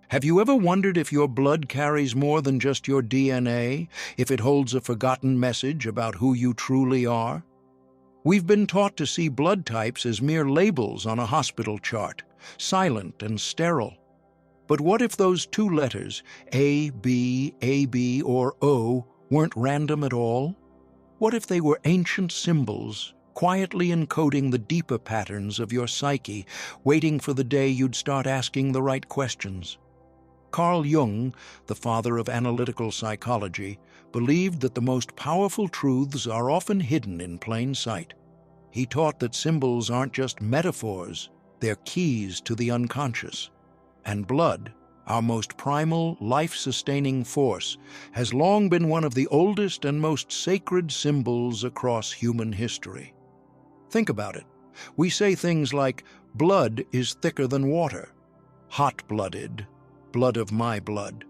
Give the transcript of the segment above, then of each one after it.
Have you ever wondered if your blood carries more than just your DNA, if it holds a forgotten message about who you truly are? We've been taught to see blood types as mere labels on a hospital chart, silent and sterile. But what if those two letters, A, B, or O, weren't random at all? What if they were ancient symbols, quietly encoding the deeper patterns of your psyche, waiting for the day you'd start asking the right questions? Carl Jung, the father of analytical psychology, believed that the most powerful truths are often hidden in plain sight. He taught that symbols aren't just metaphors, they're keys to the unconscious. And blood, our most primal, life-sustaining force, has long been one of the oldest and most sacred symbols across human history. Think about it. We say things like, blood is thicker than water, hot-blooded, blood of my blood,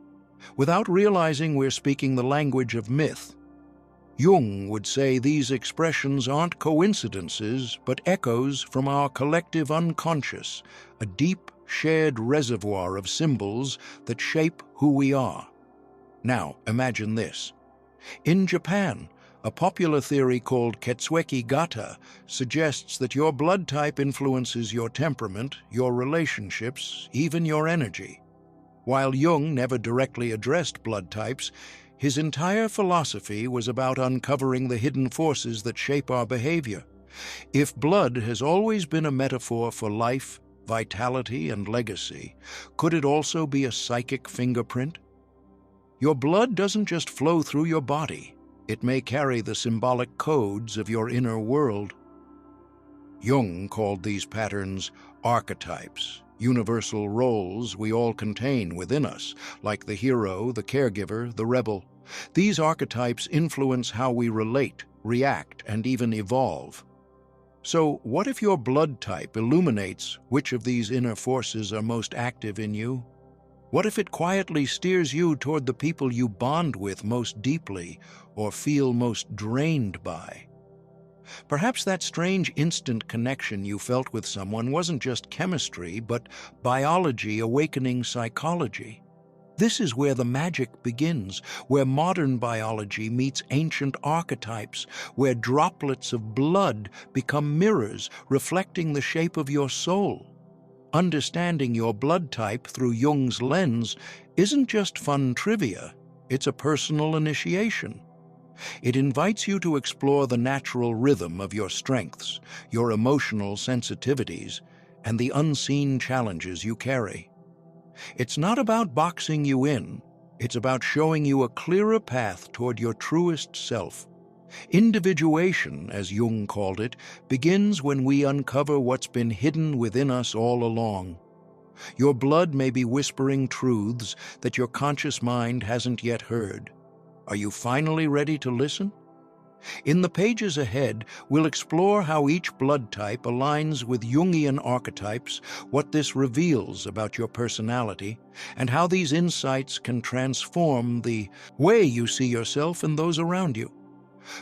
without realizing we're speaking the language of myth. Jung would say these expressions aren't coincidences, but echoes from our collective unconscious, a deep, shared reservoir of symbols that shape who we are. Now, imagine this. In Japan, a popular theory called Ketsueki Gata suggests that your blood type influences your temperament, your relationships, even your energy. While Jung never directly addressed blood types, his entire philosophy was about uncovering the hidden forces that shape our behavior. If blood has always been a metaphor for life, vitality, and legacy, could it also be a psychic fingerprint? Your blood doesn't just flow through your body. It may carry the symbolic codes of your inner world. Jung called these patterns archetypes, universal roles we all contain within us, like the hero, the caregiver, the rebel. These archetypes influence how we relate, react, and even evolve. So, what if your blood type illuminates which of these inner forces are most active in you? What if it quietly steers you toward the people you bond with most deeply or feel most drained by? Perhaps that strange instant connection you felt with someone wasn't just chemistry, but biology awakening psychology. This is where the magic begins, where modern biology meets ancient archetypes, where droplets of blood become mirrors reflecting the shape of your soul. Understanding your blood type through Jung's lens isn't just fun trivia, it's a personal initiation. It invites you to explore the natural rhythm of your strengths, your emotional sensitivities, and the unseen challenges you carry. It's not about boxing you in, it's about showing you a clearer path toward your truest self. Individuation, as Jung called it, begins when we uncover what's been hidden within us all along. Your blood may be whispering truths that your conscious mind hasn't yet heard. Are you finally ready to listen? In the pages ahead, we'll explore how each blood type aligns with Jungian archetypes, what this reveals about your personality, and how these insights can transform the way you see yourself and those around you.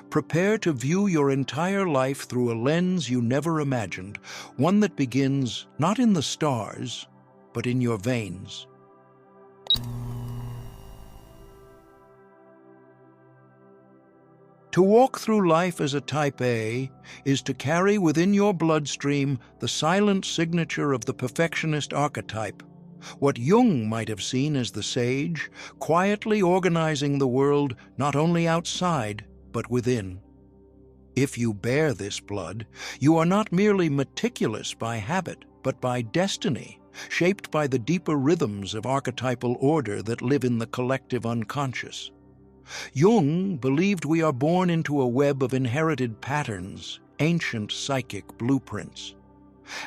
Prepare to view your entire life through a lens you never imagined, one that begins not in the stars, but in your veins. To walk through life as a Type A is to carry within your bloodstream the silent signature of the perfectionist archetype, what Jung might have seen as the sage, quietly organizing the world not only outside, but within. If you bear this blood, you are not merely meticulous by habit, but by destiny, shaped by the deeper rhythms of archetypal order that live in the collective unconscious. Jung believed we are born into a web of inherited patterns, ancient psychic blueprints.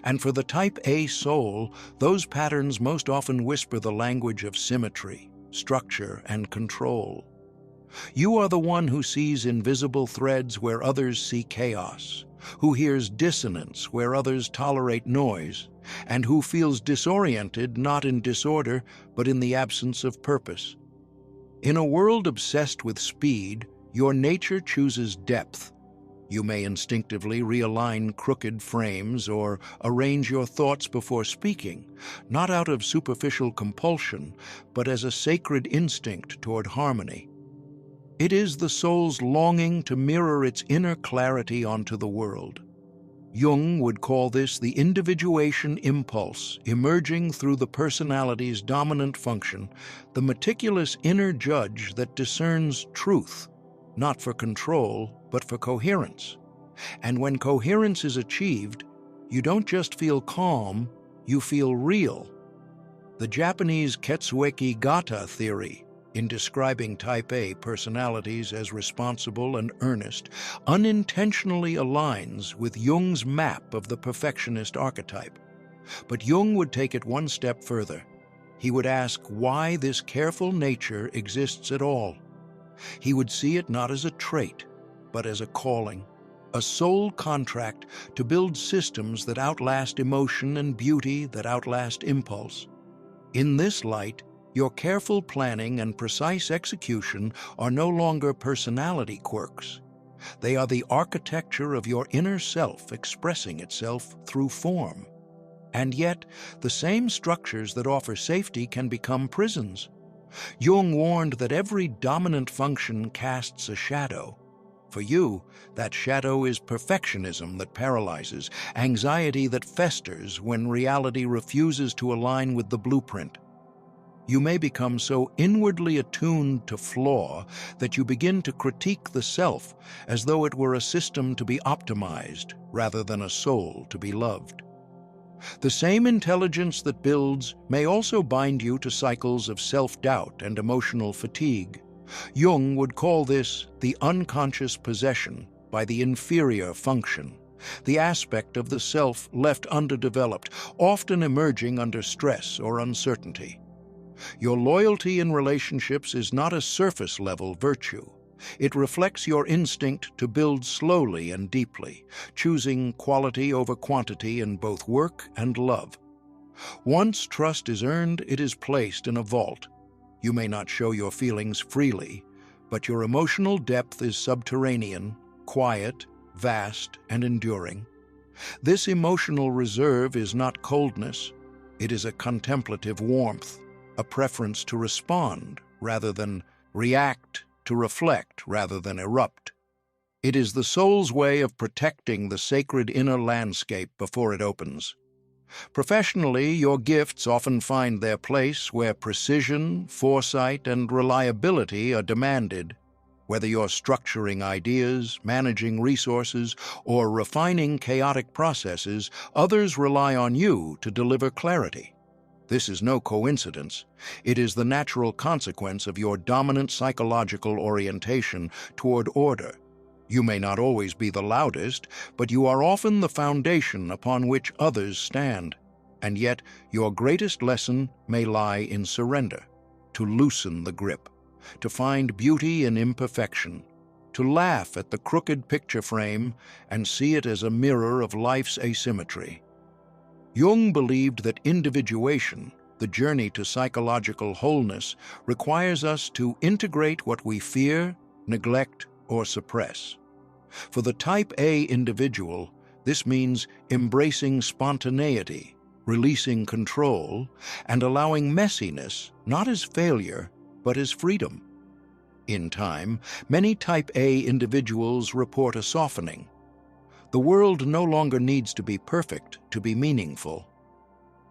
And for the Type A soul, those patterns most often whisper the language of symmetry, structure, and control. You are the one who sees invisible threads where others see chaos, who hears dissonance where others tolerate noise, and who feels disoriented not in disorder, but in the absence of purpose. In a world obsessed with speed, your nature chooses depth. You may instinctively realign crooked frames or arrange your thoughts before speaking, not out of superficial compulsion, but as a sacred instinct toward harmony. It is the soul's longing to mirror its inner clarity onto the world. Jung would call this the individuation impulse emerging through the personality's dominant function, the meticulous inner judge that discerns truth, not for control, but for coherence. And when coherence is achieved, you don't just feel calm, you feel real. The Japanese Ketsueki Gata theory, in describing Type A personalities as responsible and earnest, unintentionally aligns with Jung's map of the perfectionist archetype. But Jung would take it one step further. He would ask why this careful nature exists at all. He would see it not as a trait, but as a calling, a soul contract to build systems that outlast emotion and beauty that outlast impulse. In this light, your careful planning and precise execution are no longer personality quirks. They are the architecture of your inner self expressing itself through form. And yet, the same structures that offer safety can become prisons. Jung warned that every dominant function casts a shadow. For you, that shadow is perfectionism that paralyzes, anxiety that festers when reality refuses to align with the blueprint. You may become so inwardly attuned to flaw that you begin to critique the self as though it were a system to be optimized rather than a soul to be loved. The same intelligence that builds may also bind you to cycles of self-doubt and emotional fatigue. Jung would call this the unconscious possession by the inferior function, the aspect of the self left underdeveloped, often emerging under stress or uncertainty. Your loyalty in relationships is not a surface-level virtue. It reflects your instinct to build slowly and deeply, choosing quality over quantity in both work and love. Once trust is earned, it is placed in a vault. You may not show your feelings freely, but your emotional depth is subterranean, quiet, vast, and enduring. This emotional reserve is not coldness. It is a contemplative warmth, a preference to respond rather than react, to reflect rather than erupt. It is the soul's way of protecting the sacred inner landscape before it opens. Professionally, your gifts often find their place where precision, foresight, and reliability are demanded. Whether you're structuring ideas, managing resources, or refining chaotic processes, others rely on you to deliver clarity. This is no coincidence. It is the natural consequence of your dominant psychological orientation toward order. You may not always be the loudest, but you are often the foundation upon which others stand. And yet, your greatest lesson may lie in surrender, to loosen the grip, to find beauty in imperfection, to laugh at the crooked picture frame and see it as a mirror of life's asymmetry. Jung believed that individuation, the journey to psychological wholeness, requires us to integrate what we fear, neglect, or suppress. For the Type A individual, this means embracing spontaneity, releasing control, and allowing messiness not as failure, but as freedom. In time, many Type A individuals report a softening. The world no longer needs to be perfect to be meaningful.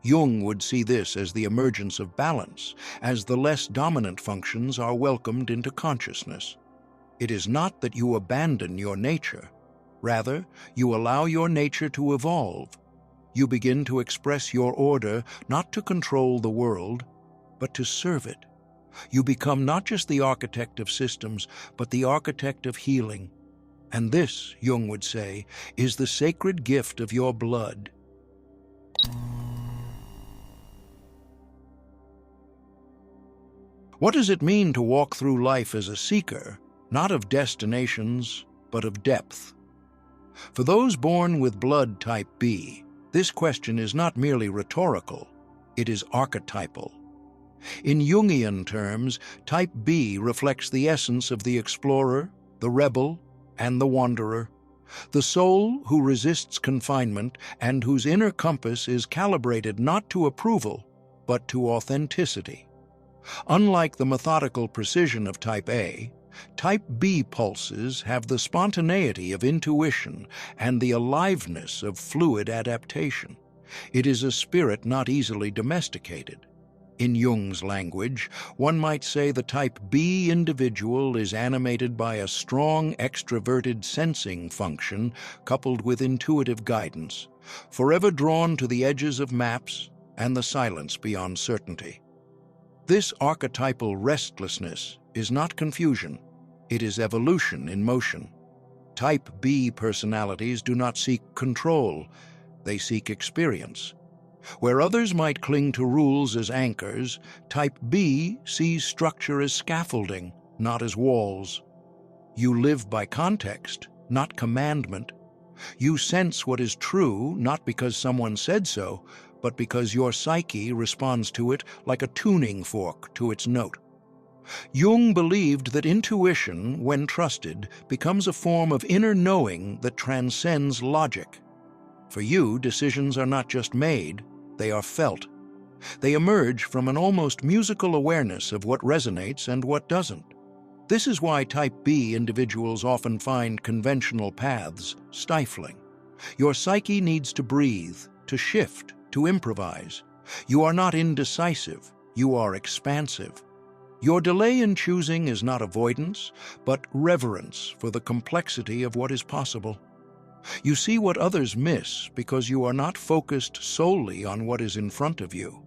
Jung would see this as the emergence of balance, as the less dominant functions are welcomed into consciousness. It is not that you abandon your nature. Rather, you allow your nature to evolve. You begin to express your order not to control the world, but to serve it. You become not just the architect of systems, but the architect of healing. And this, Jung would say, is the sacred gift of your blood. What does it mean to walk through life as a seeker, not of destinations, but of depth? For those born with blood type B, this question is not merely rhetorical, it is archetypal. In Jungian terms, type B reflects the essence of the explorer, the rebel, and the wanderer. The soul who resists confinement and whose inner compass is calibrated not to approval, but to authenticity. Unlike the methodical precision of Type A, Type B pulses have the spontaneity of intuition and the aliveness of fluid adaptation. It is a spirit not easily domesticated. In Jung's language, one might say the Type B individual is animated by a strong extroverted sensing function coupled with intuitive guidance, forever drawn to the edges of maps and the silence beyond certainty. This archetypal restlessness is not confusion, it is evolution in motion. Type B personalities do not seek control, they seek experience. Where others might cling to rules as anchors, Type B sees structure as scaffolding, not as walls. You live by context, not commandment. You sense what is true, not because someone said so, but because your psyche responds to it like a tuning fork to its note. Jung believed that intuition, when trusted, becomes a form of inner knowing that transcends logic. For you, decisions are not just made, they are felt. They emerge from an almost musical awareness of what resonates and what doesn't. This is why Type B individuals often find conventional paths stifling. Your psyche needs to breathe, to shift, to improvise. You are not indecisive, you are expansive. Your delay in choosing is not avoidance, but reverence for the complexity of what is possible. You see what others miss because you are not focused solely on what is in front of you.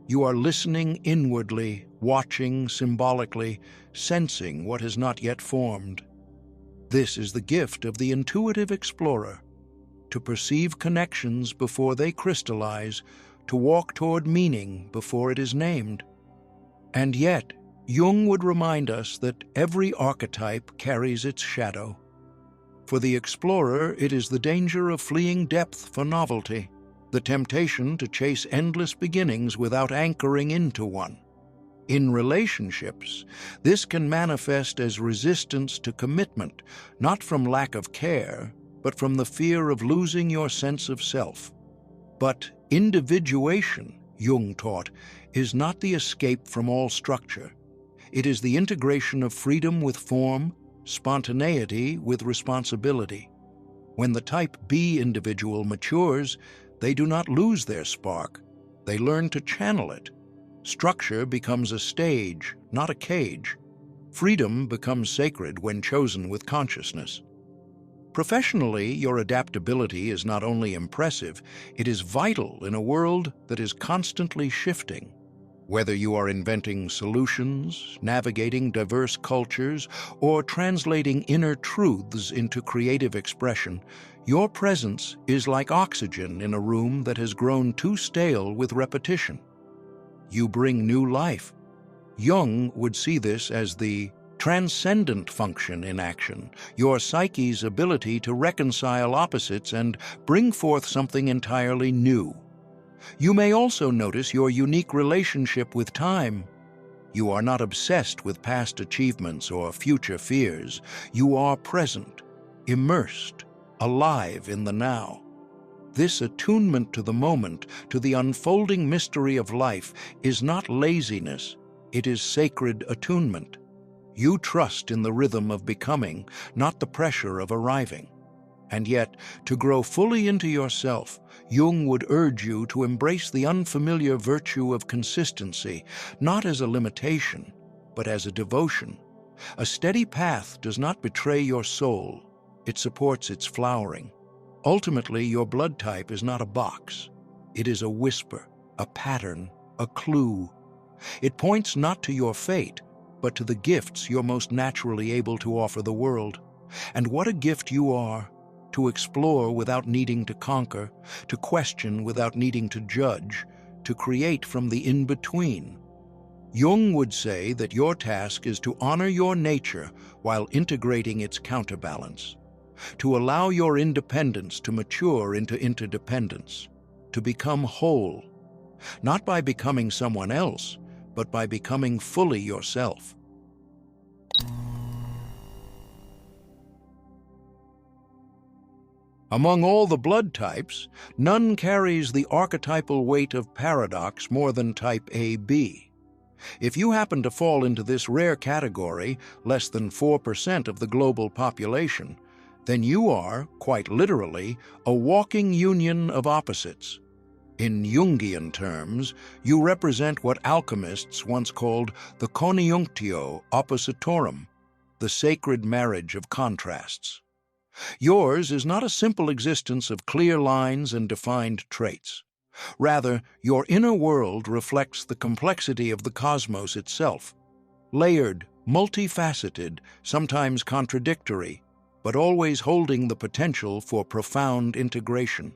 You are listening inwardly, watching symbolically, sensing what has not yet formed. This is the gift of the intuitive explorer, to perceive connections before they crystallize, to walk toward meaning before it is named. And yet, Jung would remind us that every archetype carries its shadow. For the explorer, it is the danger of fleeing depth for novelty, the temptation to chase endless beginnings without anchoring into one. In relationships, this can manifest as resistance to commitment, not from lack of care, but from the fear of losing your sense of self. But individuation, Jung taught, is not the escape from all structure. It is the integration of freedom with form, spontaneity with responsibility. When the Type B individual matures, they do not lose their spark. They learn to channel it. Structure becomes a stage, not a cage. Freedom becomes sacred when chosen with consciousness. Professionally, your adaptability is not only impressive, it is vital in a world that is constantly shifting. Whether you are inventing solutions, navigating diverse cultures, or translating inner truths into creative expression, your presence is like oxygen in a room that has grown too stale with repetition. You bring new life. Jung would see this as the transcendent function in action, your psyche's ability to reconcile opposites and bring forth something entirely new. You may also notice your unique relationship with time. You are not obsessed with past achievements or future fears. You are present, immersed, alive in the now. This attunement to the moment, to the unfolding mystery of life, is not laziness, it is sacred attunement. You trust in the rhythm of becoming, not the pressure of arriving. And yet, to grow fully into yourself, Jung would urge you to embrace the unfamiliar virtue of consistency, not as a limitation, but as a devotion. A steady path does not betray your soul, it supports its flowering. Ultimately, your blood type is not a box. It is a whisper, a pattern, a clue. It points not to your fate, but to the gifts you're most naturally able to offer the world. And what a gift you are! To explore without needing to conquer, to question without needing to judge, to create from the in-between. Jung would say that your task is to honor your nature while integrating its counterbalance, to allow your independence to mature into interdependence, to become whole, not by becoming someone else, but by becoming fully yourself. Among all the blood types, none carries the archetypal weight of paradox more than type AB. If you happen to fall into this rare category, less than 4% of the global population, then you are, quite literally, a walking union of opposites. In Jungian terms, you represent what alchemists once called the conjunctio oppositorum, the sacred marriage of contrasts. Yours is not a simple existence of clear lines and defined traits. Rather, your inner world reflects the complexity of the cosmos itself. Layered, multifaceted, sometimes contradictory, but always holding the potential for profound integration.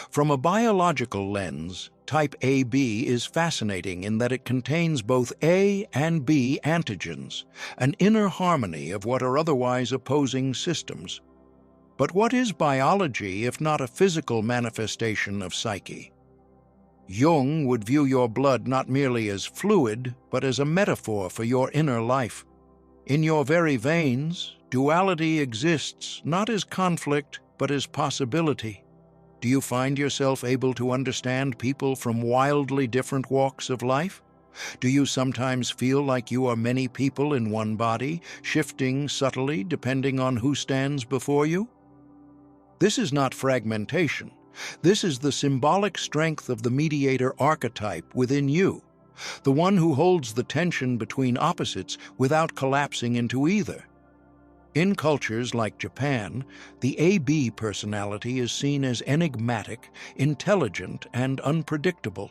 From a biological lens, type AB is fascinating in that it contains both A and B antigens, an inner harmony of what are otherwise opposing systems. But what is biology if not a physical manifestation of psyche? Jung would view your blood not merely as fluid, but as a metaphor for your inner life. In your very veins, duality exists not as conflict, but as possibility. Do you find yourself able to understand people from wildly different walks of life? Do you sometimes feel like you are many people in one body, shifting subtly depending on who stands before you? This is not fragmentation. This is the symbolic strength of the mediator archetype within you, the one who holds the tension between opposites without collapsing into either. In cultures like Japan, the AB personality is seen as enigmatic, intelligent, and unpredictable.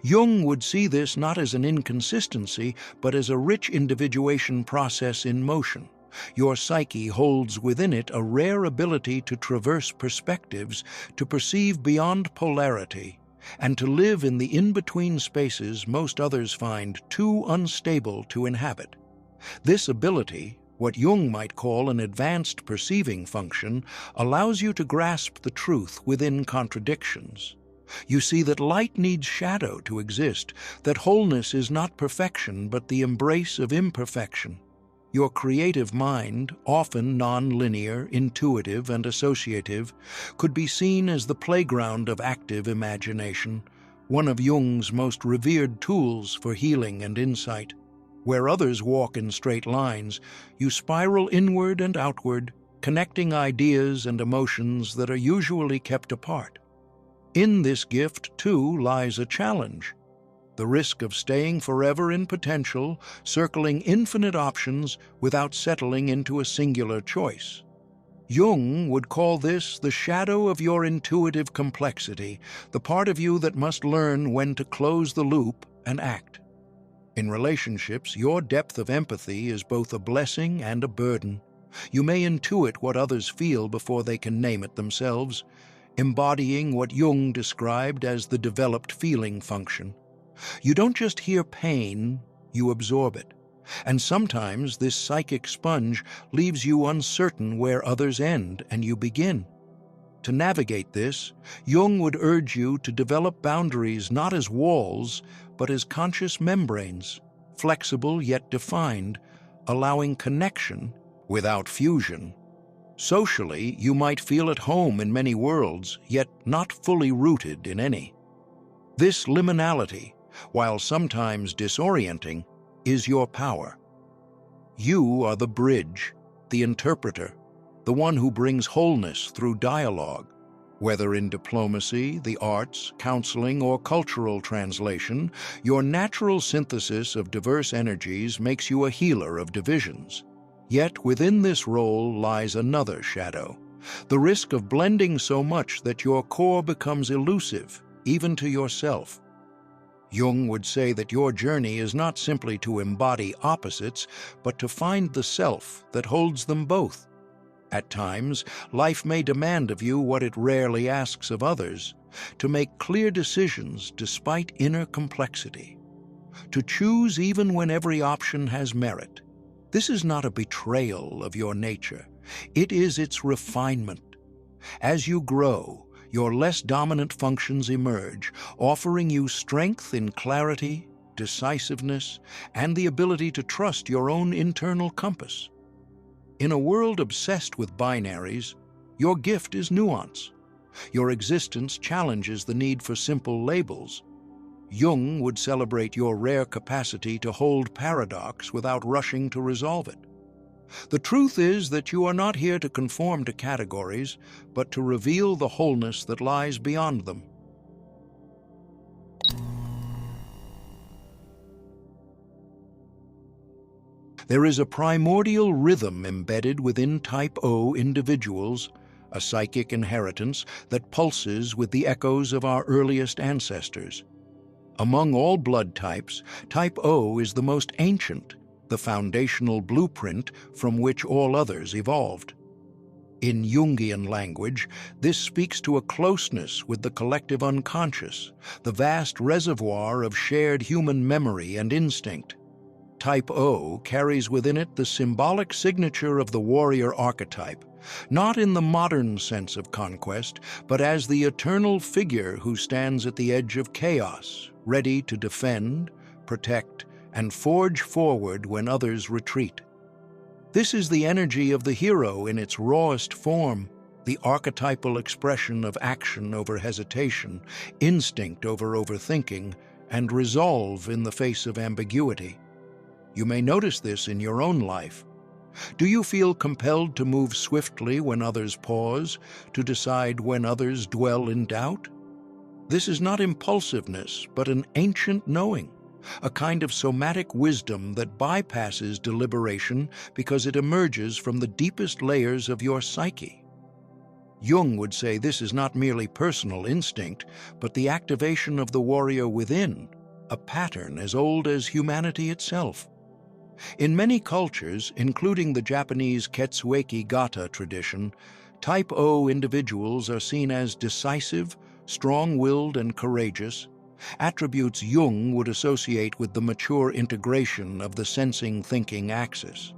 Jung would see this not as an inconsistency, but as a rich individuation process in motion. Your psyche holds within it a rare ability to traverse perspectives, to perceive beyond polarity, and to live in the in-between spaces most others find too unstable to inhabit. This ability, what Jung might call an advanced perceiving function, allows you to grasp the truth within contradictions. You see that light needs shadow to exist, that wholeness is not perfection but the embrace of imperfection. Your creative mind, often non-linear, intuitive, and associative, could be seen as the playground of active imagination, one of Jung's most revered tools for healing and insight. Where others walk in straight lines, you spiral inward and outward, connecting ideas and emotions that are usually kept apart. In this gift, too, lies a challenge. The risk of staying forever in potential, circling infinite options without settling into a singular choice. Jung would call this the shadow of your intuitive complexity, the part of you that must learn when to close the loop and act. In relationships, your depth of empathy is both a blessing and a burden. You may intuit what others feel before they can name it themselves, embodying what Jung described as the developed feeling function. You don't just hear pain, you absorb it. And sometimes this psychic sponge leaves you uncertain where others end and you begin. To navigate this, Jung would urge you to develop boundaries not as walls, but as conscious membranes, flexible yet defined, allowing connection without fusion. Socially, you might feel at home in many worlds, yet not fully rooted in any. This liminality, while sometimes disorienting, is your power. You are the bridge, the interpreter, the one who brings wholeness through dialogue. Whether in diplomacy, the arts, counseling, or cultural translation, your natural synthesis of diverse energies makes you a healer of divisions. Yet within this role lies another shadow, the risk of blending so much that your core becomes elusive, even to yourself. Jung would say that your journey is not simply to embody opposites, but to find the self that holds them both. At times, life may demand of you what it rarely asks of others, to make clear decisions despite inner complexity, to choose even when every option has merit. This is not a betrayal of your nature, it is its refinement. As you grow, your less dominant functions emerge, offering you strength in clarity, decisiveness, and the ability to trust your own internal compass. In a world obsessed with binaries, Your gift is nuance. Your existence challenges the need for simple labels. Jung would celebrate your rare capacity to hold paradox without rushing to resolve it. The truth is that you are not here to conform to categories, but to reveal the wholeness that lies beyond them. There is a primordial rhythm embedded within Type O individuals, a psychic inheritance that pulses with the echoes of our earliest ancestors. Among all blood types, Type O is the most ancient, the foundational blueprint from which all others evolved. In Jungian language, this speaks to a closeness with the collective unconscious, the vast reservoir of shared human memory and instinct. Type O carries within it the symbolic signature of the warrior archetype, not in the modern sense of conquest, but as the eternal figure who stands at the edge of chaos, ready to defend, protect, and forge forward when others retreat. This is the energy of the hero in its rawest form, the archetypal expression of action over hesitation, instinct over overthinking, and resolve in the face of ambiguity. You may notice this in your own life. Do you feel compelled to move swiftly when others pause, to decide when others dwell in doubt? This is not impulsiveness, but an ancient knowing, a kind of somatic wisdom that bypasses deliberation because it emerges from the deepest layers of your psyche. Jung would say this is not merely personal instinct, but the activation of the warrior within, a pattern as old as humanity itself. In many cultures, including the Japanese Ketsueki-gata tradition, Type O individuals are seen as decisive, strong-willed, and courageous, attributes Jung would associate with the mature integration of the sensing-thinking axis.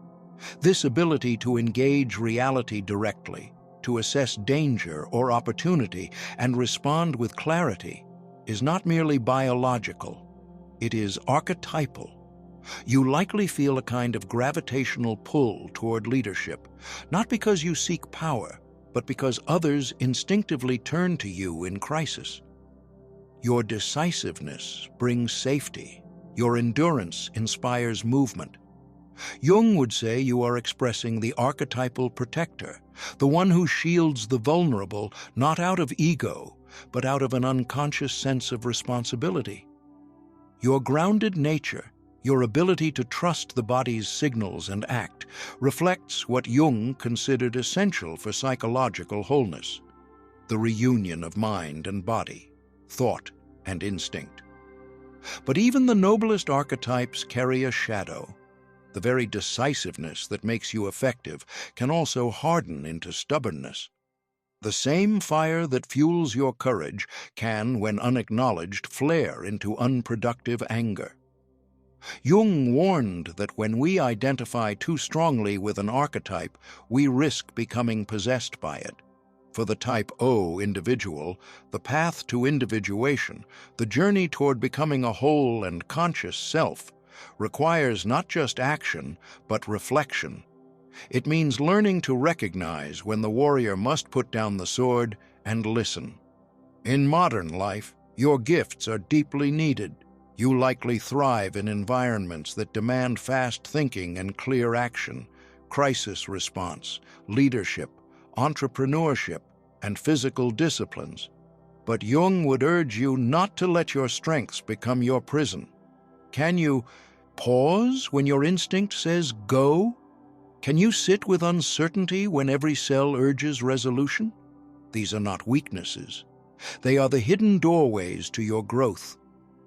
This ability to engage reality directly, to assess danger or opportunity, and respond with clarity, is not merely biological, it is archetypal. You likely feel a kind of gravitational pull toward leadership, not because you seek power, but because others instinctively turn to you in crisis. Your decisiveness brings safety. Your endurance inspires movement. Jung would say you are expressing the archetypal protector, the one who shields the vulnerable not out of ego, but out of an unconscious sense of responsibility. Your grounded nature, your ability to trust the body's signals and act, reflects what Jung considered essential for psychological wholeness: the reunion of mind and body, thought and instinct. But even the noblest archetypes carry a shadow. The very decisiveness that makes you effective can also harden into stubbornness. The same fire that fuels your courage can, when unacknowledged, flare into unproductive anger. Jung warned that when we identify too strongly with an archetype, we risk becoming possessed by it. For the Type O individual, the path to individuation, the journey toward becoming a whole and conscious self, requires not just action, but reflection. It means learning to recognize when the warrior must put down the sword and listen. In modern life, your gifts are deeply needed. You likely thrive in environments that demand fast thinking and clear action, crisis response, leadership, entrepreneurship, and physical disciplines. But Jung would urge you not to let your strengths become your prison. Can you pause when your instinct says go? Can you sit with uncertainty when every cell urges resolution? These are not weaknesses. They are the hidden doorways to your growth.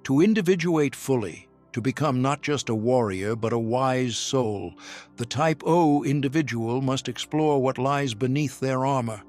To individuate fully, to become not just a warrior but a wise soul, the Type O individual must explore what lies beneath their armor.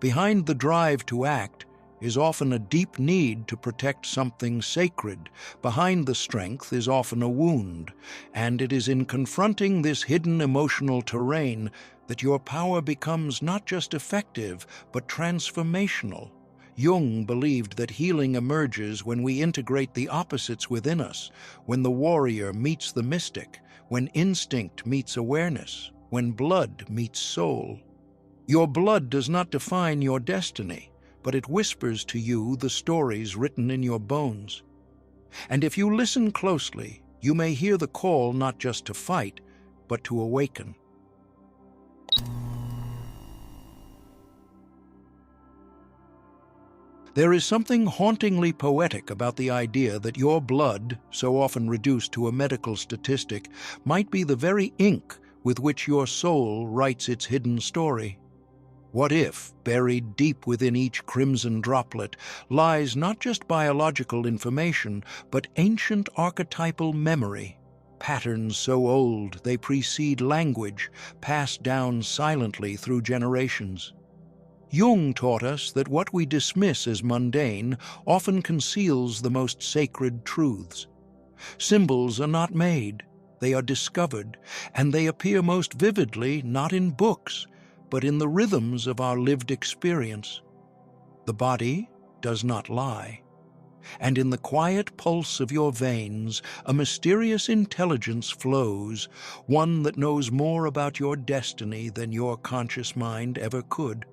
Behind the drive to act is often a deep need to protect something sacred. Behind the strength is often a wound, and it is in confronting this hidden emotional terrain that your power becomes not just effective but transformational. Jung believed that healing emerges when we integrate the opposites within us, when the warrior meets the mystic, when instinct meets awareness, when blood meets soul. Your blood does not define your destiny, but it whispers to you the stories written in your bones. And if you listen closely, you may hear the call not just to fight, but to awaken. There is something hauntingly poetic about the idea that your blood, so often reduced to a medical statistic, might be the very ink with which your soul writes its hidden story. What if, buried deep within each crimson droplet, lies not just biological information, but ancient archetypal memory, patterns so old they precede language, passed down silently through generations? Jung taught us that what we dismiss as mundane often conceals the most sacred truths. Symbols are not made, they are discovered, and they appear most vividly not in books, but in the rhythms of our lived experience. The body does not lie, and in the quiet pulse of your veins a mysterious intelligence flows, one that knows more about your destiny than your conscious mind ever could.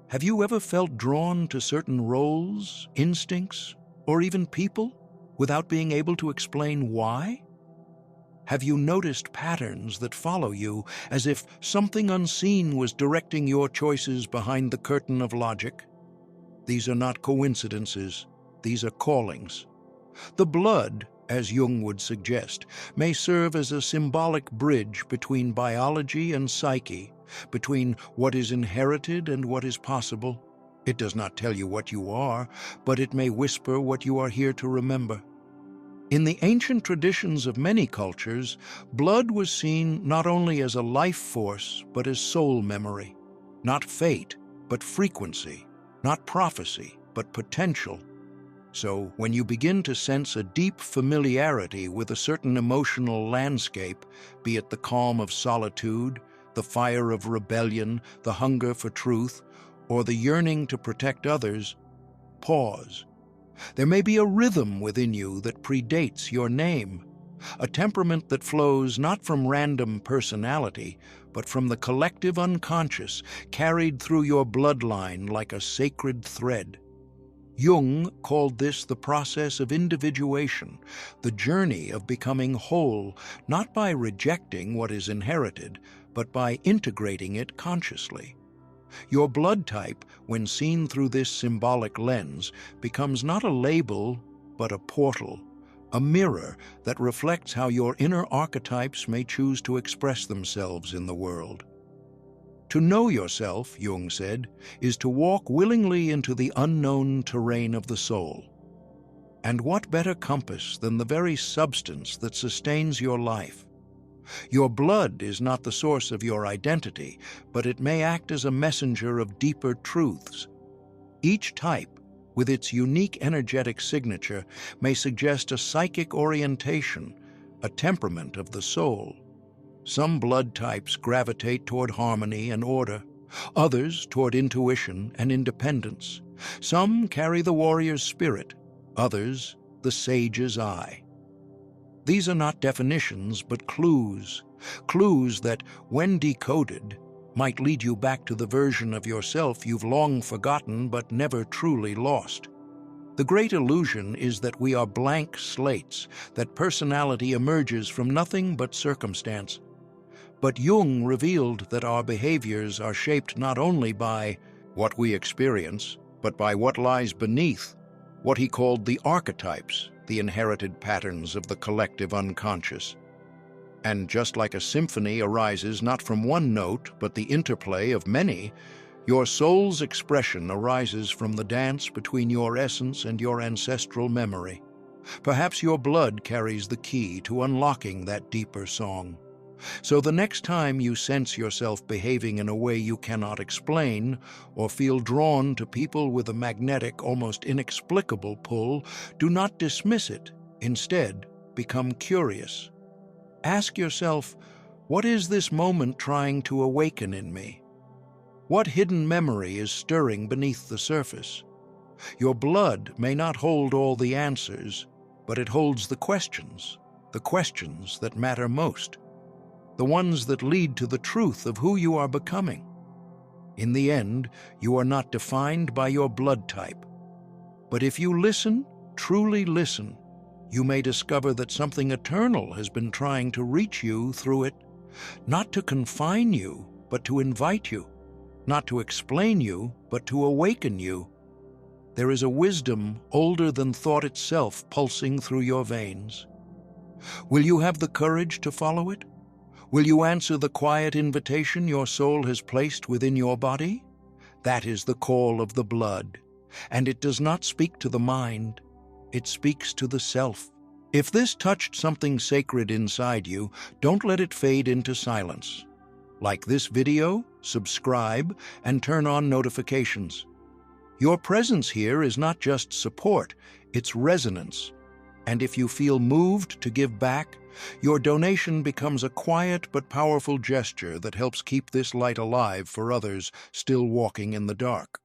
Have you ever felt drawn to certain roles, instincts, or even people without being able to explain why? Have you noticed patterns that follow you as if something unseen was directing your choices behind the curtain of logic? These are not coincidences, these are callings. The blood, as Jung would suggest, may serve as a symbolic bridge between biology and psyche, between what is inherited and what is possible. It does not tell you what you are, but it may whisper what you are here to remember. In the ancient traditions of many cultures, blood was seen not only as a life force, but as soul memory. Not fate, but frequency. Not prophecy, but potential. So, when you begin to sense a deep familiarity with a certain emotional landscape, be it the calm of solitude, the fire of rebellion, the hunger for truth, or the yearning to protect others, pause. There may be a rhythm within you that predates your name, a temperament that flows not from random personality, but from the collective unconscious, carried through your bloodline like a sacred thread. Jung called this the process of individuation, the journey of becoming whole, not by rejecting what is inherited, but by integrating it consciously. Your blood type, when seen through this symbolic lens, becomes not a label, but a portal, a mirror that reflects how your inner archetypes may choose to express themselves in the world. To know yourself, Jung said, is to walk willingly into the unknown terrain of the soul. And what better compass than the very substance that sustains your life? Your blood is not the source of your identity, but it may act as a messenger of deeper truths. Each type, with its unique energetic signature, may suggest a psychic orientation, a temperament of the soul. Some blood types gravitate toward harmony and order, others toward intuition and independence. Some carry the warrior's spirit, others the sage's eye. These are not definitions, but clues that, when decoded, might lead you back to the version of yourself you've long forgotten but never truly lost. The great illusion is that we are blank slates, that personality emerges from nothing but circumstance. But Jung revealed that our behaviors are shaped not only by what we experience, but by what lies beneath, what he called the archetypes, the inherited patterns of the collective unconscious. And just like a symphony arises not from one note, but the interplay of many, your soul's expression arises from the dance between your essence and your ancestral memory. Perhaps your blood carries the key to unlocking that deeper song. So the next time you sense yourself behaving in a way you cannot explain, or feel drawn to people with a magnetic, almost inexplicable pull, do not dismiss it. Instead, become curious. Ask yourself, what is this moment trying to awaken in me? What hidden memory is stirring beneath the surface? Your blood may not hold all the answers, but it holds the questions that matter most. The ones that lead to the truth of who you are becoming. In the end, you are not defined by your blood type. But if you listen, truly listen, you may discover that something eternal has been trying to reach you through it, not to confine you, but to invite you, not to explain you, but to awaken you. There is a wisdom older than thought itself pulsing through your veins. Will you have the courage to follow it? Will you answer the quiet invitation your soul has placed within your body? That is the call of the blood, and it does not speak to the mind, it speaks to the self. If this touched something sacred inside you, don't let it fade into silence. Like this video, subscribe, and turn on notifications. Your presence here is not just support, it's resonance. And if you feel moved to give back, your donation becomes a quiet but powerful gesture that helps keep this light alive for others still walking in the dark.